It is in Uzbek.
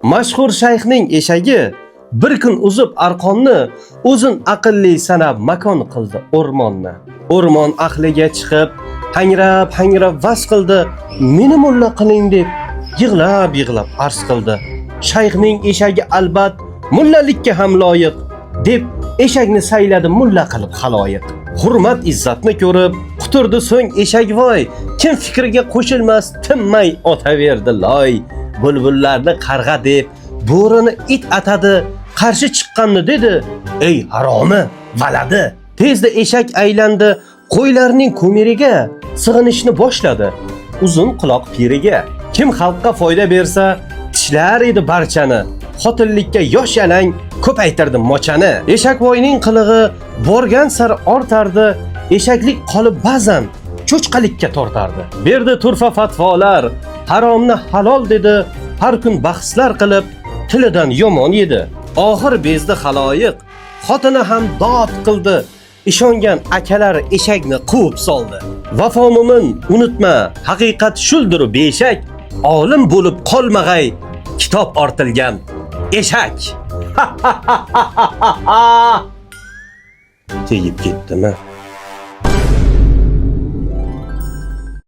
Mashhur shayxning eshagi bir kun uzib arqonni o'zin aqlli sanab makon qildi o'rmonni. O'rmon ahliga chiqib, hangrab vas qildi, meni mulla qiling deb yig'lab arz qildi. Shayxning eshagi albat mullalikka ham loyiq deb eshakni sayladi mulla qilib xaloyiq. Hurmat izzatni ko'rib quturdi so'ng eshakvoy, kim fikriga qo'shilmas tinmay otaverdi loy. Bulbullarni qarg'a deb bo'rini it atadi, qarshi chiqqanni dedi, ey haromi valadi. Tezda eshak aylandi qo'ylarning ko'miriga, sig'inishni boshladi uzun quloq piriga. Kim xalqqa foyda bersa tishlar edi barchani, xotinlikka yosh yalang ko'paytirdi mochani. Eshakvoyning qilig'i borgan sari ortardi, eshaklik qolib ba'zan cho'chqalikka tortardi. Berdi turfa fatvolar, haromni halol dedi, har kun bahslar qilib tilidan yomon yedi. Oxir bezdi xaloyiq, xotini ham dod qildi, ishongan akalar eshakni quvib soldi. Vafo mo'min unutma, haqiqat shuldir beshak, olim bo'lib qolmag'ay kitob ortilgan eshak. Tegib ketdimi?